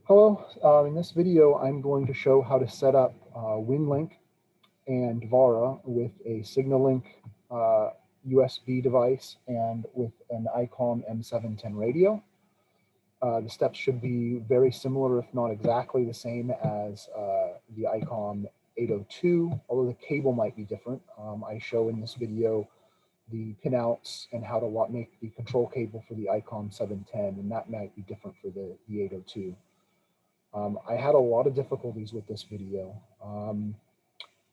Hello, in this video I'm going to show how to set up WInlink and VARA with a SignalLink USB device and with an ICOM M-710 radio. The steps should be very similar, if not exactly the same as the ICOM 802, although the cable might be different. I show in this video the pinouts and how to make the control cable for the ICOM 710, and that might be different for the 802. I had a lot of difficulties with this video,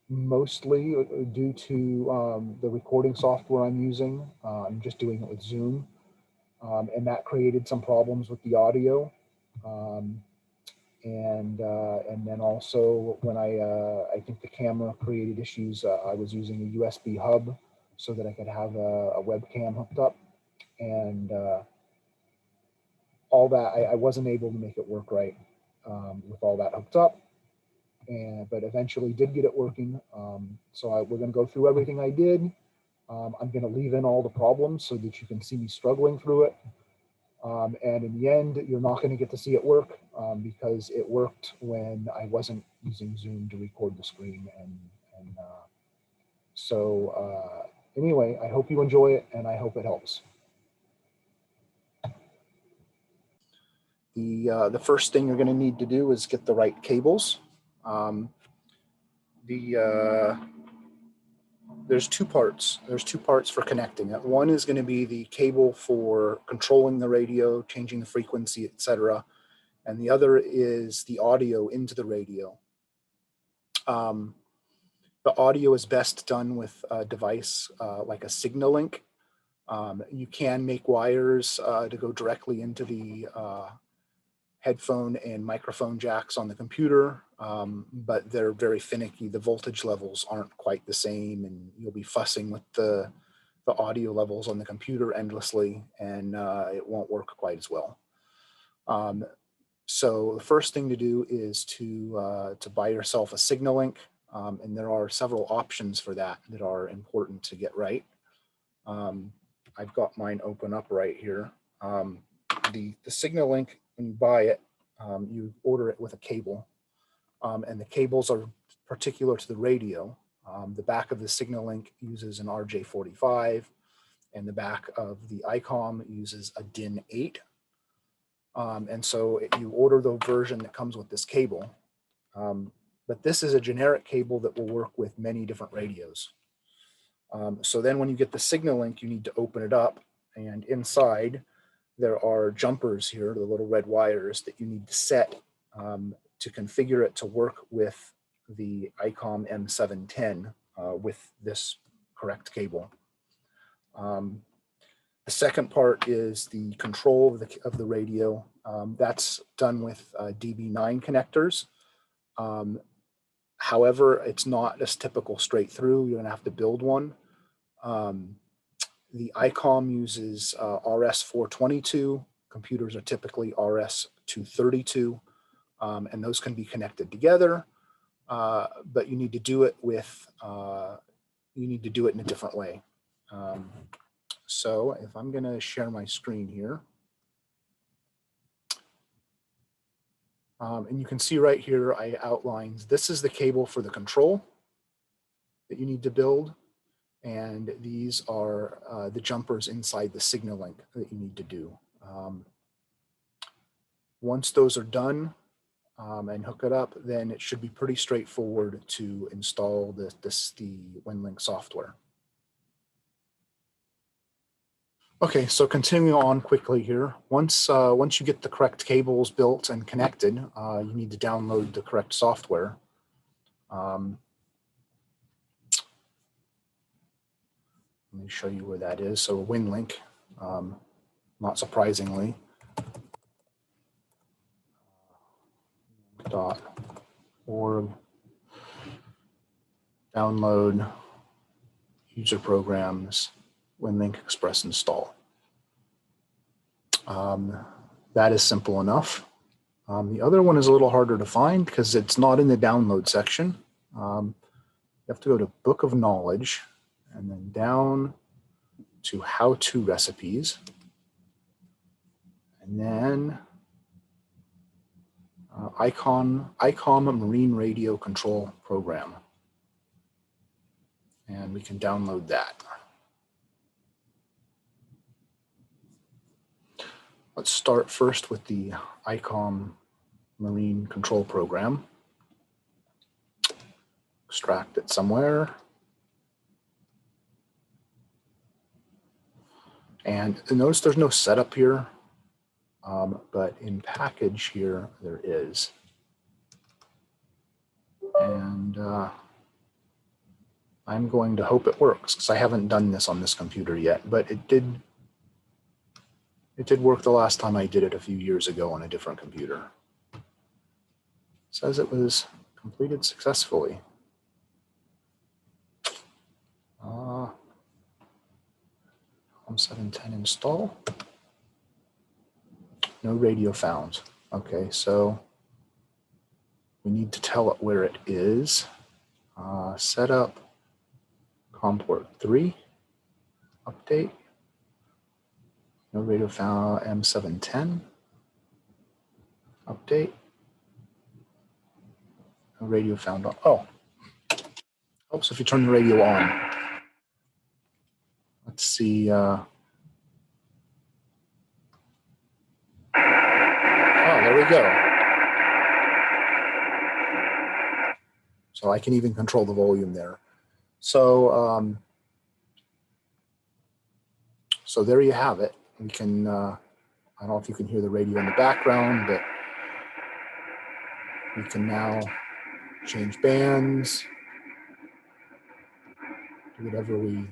mostly due to the recording software I'm using. I'm just doing it with Zoom, and that created some problems with the audio. And then also when I think the camera created issues. I was using a USB hub so that I could have a webcam hooked up, and all that, I wasn't able to make it work right. With all that hooked up, but eventually did get it working. So we're going to go through everything I did. I'm going to leave in all the problems so that you can see me struggling through it. And in the end, you're not going to get to see it work because it worked when I wasn't using Zoom to record the screen. Anyway, I hope you enjoy it and I hope it helps. The first thing you're going to need to do is get the right cables. There's two parts. There's two parts for connecting it. One is going to be the cable for controlling the radio, changing the frequency, etc. And the other is the audio into the radio. The audio is best done with a device like a SignalLink. You can make wires to go directly into the headphone and microphone jacks on the computer, but they're very finicky. The voltage levels aren't quite the same, and you'll be fussing with the audio levels on the computer endlessly, and it won't work quite as well. So the first thing to do is to buy yourself a SignalLink, and there are several options for that are important to get right. I've got mine open up right here. The SignalLink, when you buy it, you order it with a cable, and the cables are particular to the radio. The back of the SignalLink uses an RJ45, and the back of the ICOM uses a DIN 8. And so you order the version that comes with this cable, but this is a generic cable that will work with many different radios. So then when you get the SignalLink, you need to open it up, and inside there are jumpers here, the little red wires that you need to set to configure it to work with the ICOM M-710 with this correct cable. The second part is the control of the radio. That's done with DB9 connectors. However, it's not as typical straight through. You're going to have to build one. The ICOM uses RS422. Computers are typically RS232, and those can be connected together. But you need to do it with in a different way. So if I'm going to share my screen here, and you can see right here, I outlined this is the cable for the control that you need to build. And these are the jumpers inside the SignalLink that you need to do. Once those are done and hook it up, then it should be pretty straightforward to install the WInlink software. Okay, so continuing on quickly here. Once you get the correct cables built and connected, you need to download the correct software. Let me show you where that is. So WInlink, not surprisingly, .org, download, user programs, WInlink Express install. That is simple enough. The other one is a little harder to find because it's not in the download section. You have to go to Book of Knowledge, and then down to how-to recipes. And then ICOM Marine Radio Control Program. And we can download that. Let's start first with the ICOM Marine Control Program. Extract it somewhere. And notice there's no setup here, but in package here, there is. And I'm going to hope it works because I haven't done this on this computer yet, but it did work the last time I did it a few years ago on a different computer. It says it was completed successfully. M-710 install. No radio found. Okay, so we need to tell it where it is. Setup COM port 3. Update. No radio found. M-710. Update. No radio found on. Oh, helps if you turn the radio on. Let's see. Oh, there we go. So I can even control the volume there. So, so there you have it. We can, I don't know if you can hear the radio in the background, but we can now change bands, do whatever we,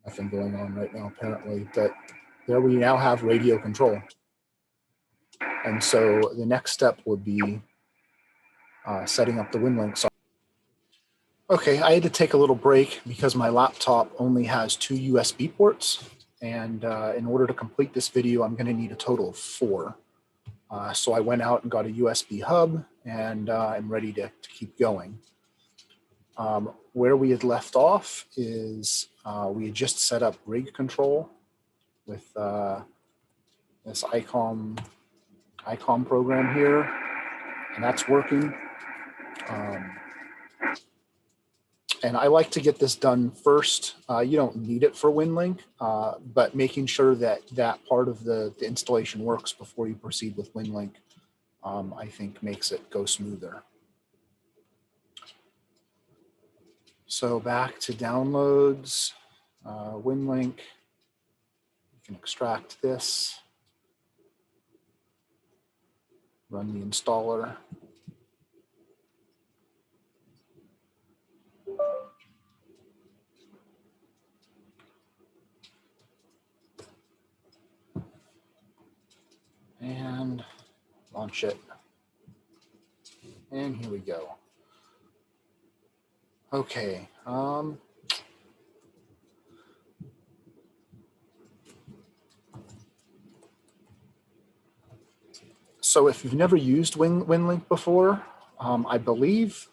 nothing going on right now apparently, but there we now have radio control. And so the next step would be setting up the WInlink software. Okay, I had to take a little break because my laptop only has 2 USB ports. And in order to complete this video, I'm gonna need a total of 4. So I went out and got a USB hub and I'm ready to keep going. Where we had left off is we had just set up rig control with this ICOM program here, and that's working. And I like to get this done first. You don't need it for WInlink, but making sure that that part of the installation works before you proceed with WInlink, I think makes it go smoother. So back to downloads, WInlink, you can extract this, run the installer. And launch it. And here we go. Okay. So if you've never used WInlink before, I believe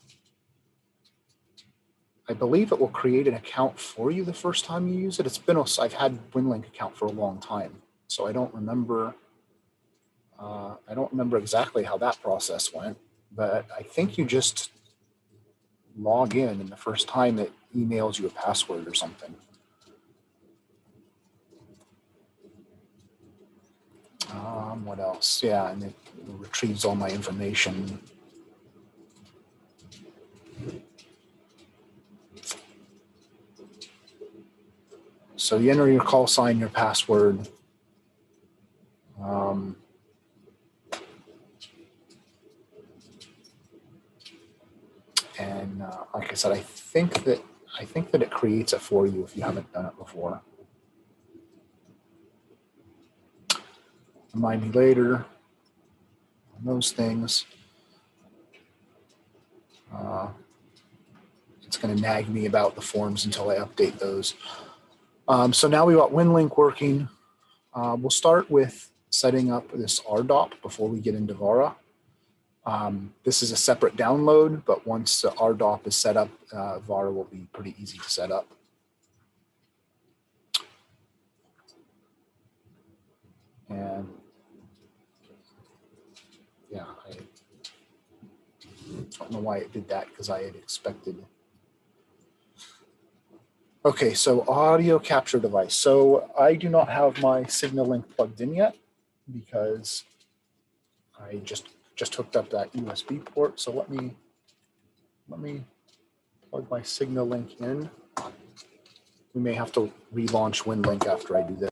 it will create an account for you the first time you use it. It's been, I've had WInlink account for a long time, so I don't remember exactly how that process went, but I think you just log in and the first time it emails you a password or something. What else? Yeah, and it retrieves all my information. So you enter your call sign, your password. And like I said, I think that it creates it for you if you haven't done it before. Remind me later on those things. It's going to nag me about the forms until I update those. So now we got WInlink working. We'll start with setting up this RDOP before we get into VARA. This is a separate download, but once the RDOP is set up, VARA will be pretty easy to set up. And yeah, I don't know why it did that because I had expected. Okay, so audio capture device. So I do not have my signal link plugged in yet because I just hooked up that USB port. So let me plug my signal link in. We may have to relaunch WinLink after I do this.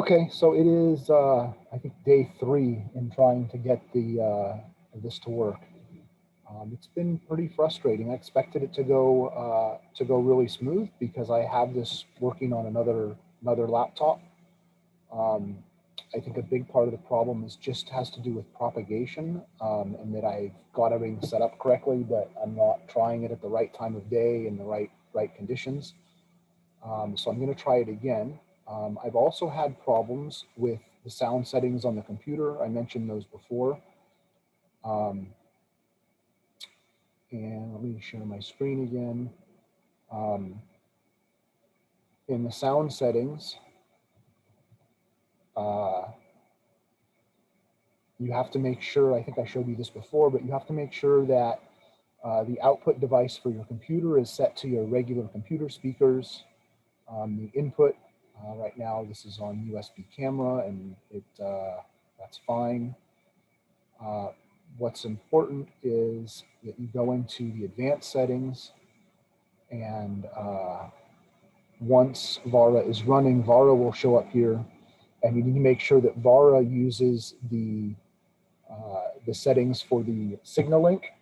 Okay, so it is, I think, day 3 in trying to get this to work. It's been pretty frustrating. I expected it to go really smooth because I have this working on another laptop. I think a big part of the problem is just has to do with propagation, and that I've got everything set up correctly, but I'm not trying it at the right time of day and the right conditions. So I'm going to try it again. I've also had problems with the sound settings on the computer. I mentioned those before. And let me share my screen again. In the sound settings, you have to make sure, I think I showed you this before, but you have to make sure that the output device for your computer is set to your regular computer speakers. The input, right now this is on USB camera, and that's fine. What's important is that you go into the advanced settings, and once VARA is running, VARA will show up here, and you need to make sure that VARA uses the settings for the signal link,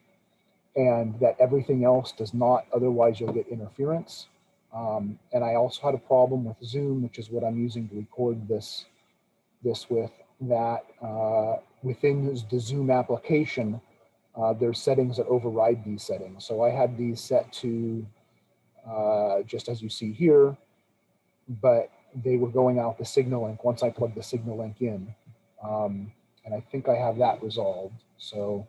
and that everything else does not, otherwise you'll get interference. And I also had a problem with Zoom, which is what I'm using to record this with, that within the Zoom application, there's settings that override these settings. So I had these set to just as you see here, but they were going out the signal link once I plugged the signal link in. And I think I have that resolved. So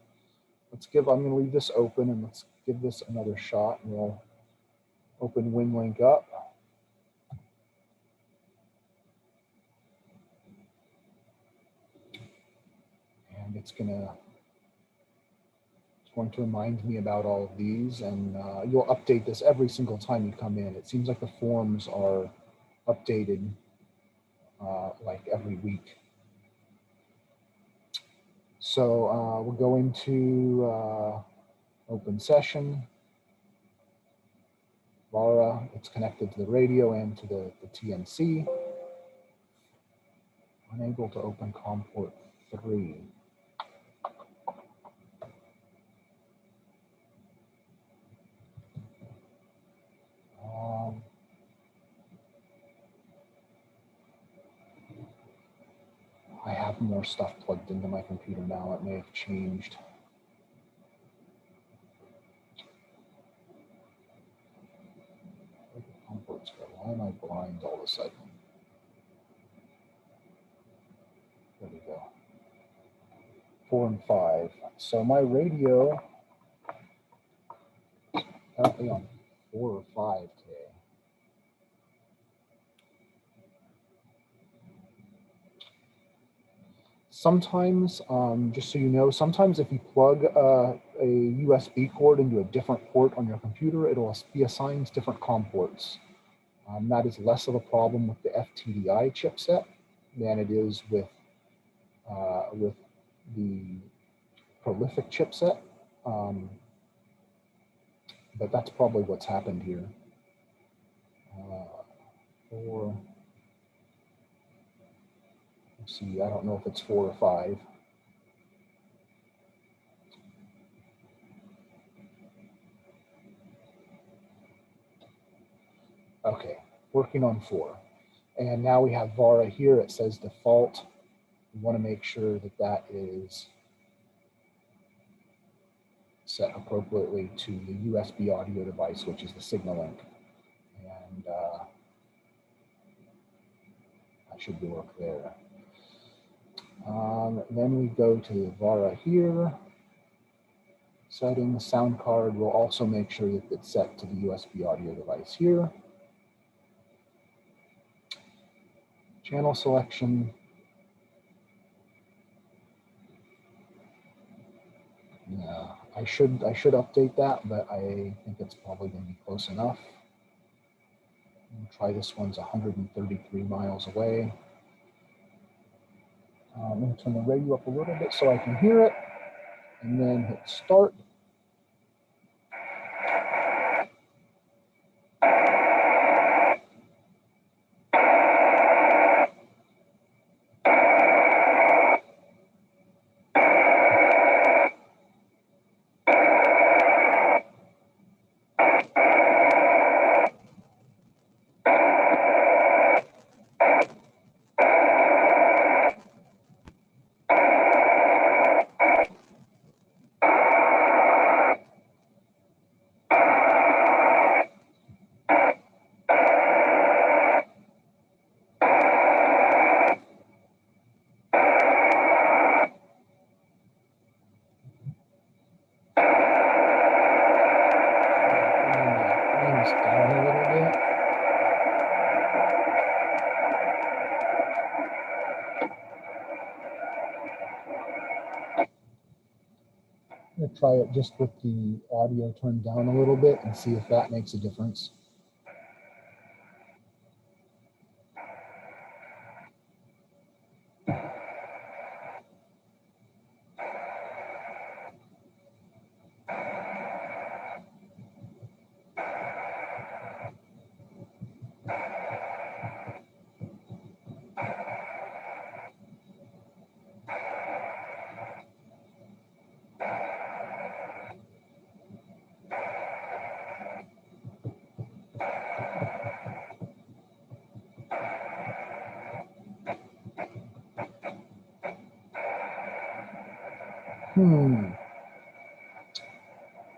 I'm going to leave this open and let's give this another shot. And we'll open WinLink up. And it's going to remind me about all of these, and you'll update this every single time you come in. It seems like the forms are updated like every week. So we'll go into open session. VARA, it's connected to the radio and to the TNC. Unable to open COM port 3. I have more stuff plugged into my computer now. It may have changed. Why am I blind all of a sudden? There we go. 4 and 5. So my radio is apparently on 4 or 5 today. Sometimes, just so you know, sometimes if you plug a USB cord into a different port on your computer, it'll be assigned different COM ports. That is less of a problem with the FTDI chipset than it is with the prolific chipset. But that's probably what's happened here. Let's see, I don't know if it's 4 or 5. Okay, working on 4. And now we have VARA here. It says default. We want to make sure that that is set appropriately to the USB audio device, which is the signal link. And that should work there. Then we go to VARA here. Settings, sound card. We'll also make sure that it's set to the USB audio device here. Channel selection. Yeah, I should update that, but I think it's probably going to be close enough. Try this one's 133 miles away. I'm going to turn the radio up a little bit so I can hear it, and then hit start. try it just with the audio turned down a little bit and see if that makes a difference.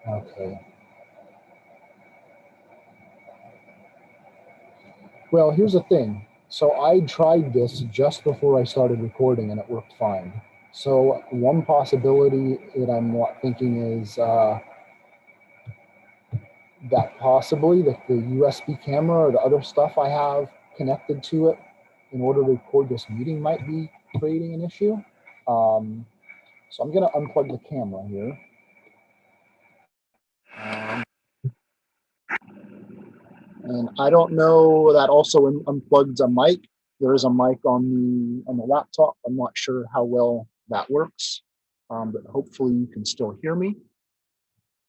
Okay. Well, here's the thing. So I tried this just before I started recording and it worked fine. So one possibility that I'm thinking is that possibly the USB camera or the other stuff I have connected to it in order to record this meeting might be creating an issue. So I'm going to unplug the camera here. And I don't know, that also unplugs a mic. There is a mic on the laptop. I'm not sure how well that works, but hopefully you can still hear me.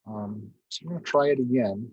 So I'm going to try it again.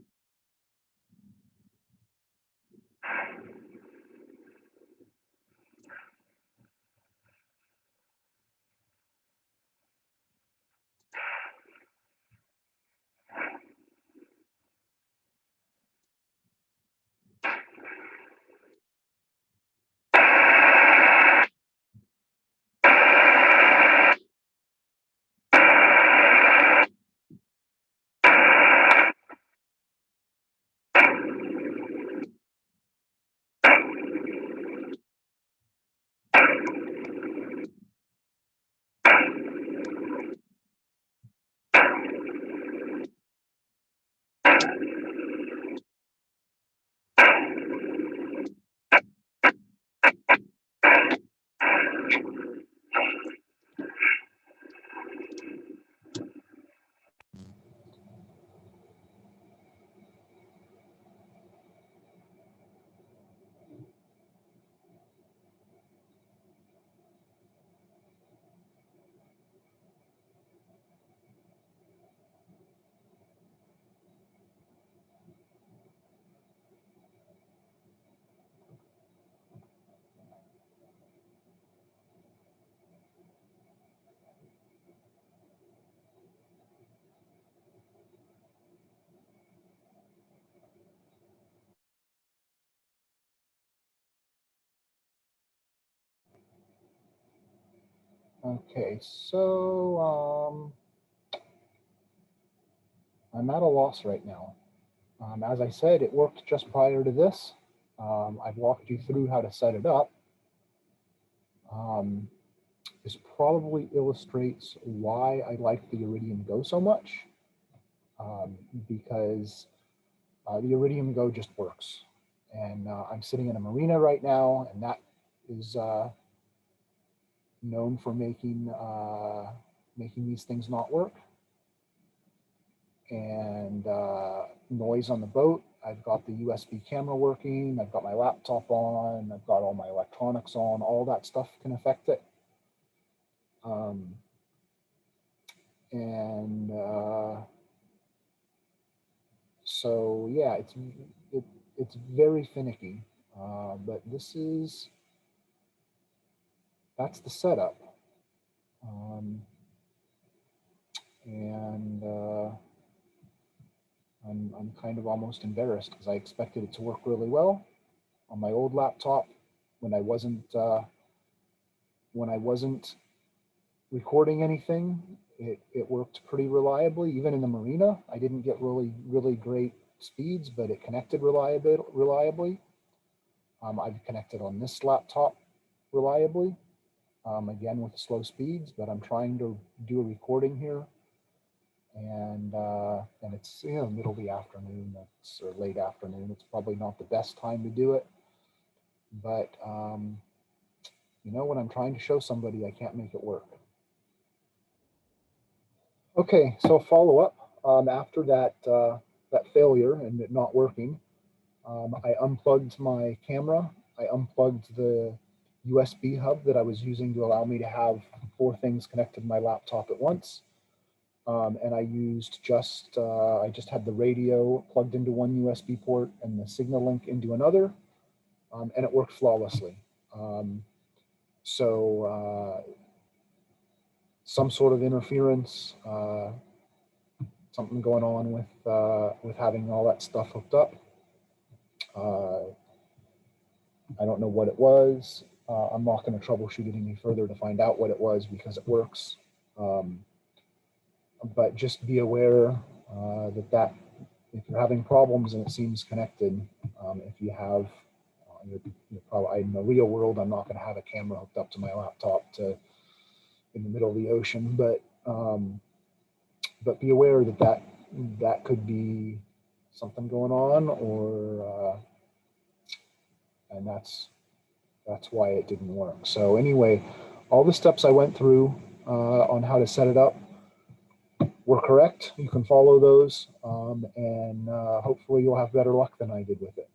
Okay, so I'm at a loss right now. As I said, it worked just prior to this. I've walked you through how to set it up. This probably illustrates why I like the Iridium Go so much, because the Iridium Go just works. And I'm sitting in a marina right now, and that is known for making these things not work. And noise on the boat. I've got the USB camera working. I've got my laptop on. I've got all my electronics on. All that stuff can affect it. So yeah, it's very finicky. But that's the setup. And I'm kind of almost embarrassed because I expected it to work really well on my old laptop when I wasn't recording anything. It worked pretty reliably, even in the marina. I didn't get really great speeds, but it connected reliably. I've connected on this laptop reliably, again with slow speeds, but I'm trying to do a recording here. And it's middle of the afternoon, or late afternoon. It's probably not the best time to do it, but when I'm trying to show somebody, I can't make it work. Okay, so follow up after that that failure and it not working. I unplugged my camera. I unplugged the USB hub that I was using to allow me to have 4 things connected to my laptop at once. And I used I just had the radio plugged into one USB port and the signal link into another, and it worked flawlessly. Some sort of interference, something going on with having all that stuff hooked up. I don't know what it was. I'm not going to troubleshoot it any further to find out what it was because it works. But just be aware that if you're having problems and it seems connected, if you have, you're probably in the real world, I'm not going to have a camera hooked up to my laptop in the middle of the ocean, but be aware that could be something going on, and that's why it didn't work. So anyway, all the steps I went through on how to set it up were correct. You can follow those, and hopefully you'll have better luck than I did with it.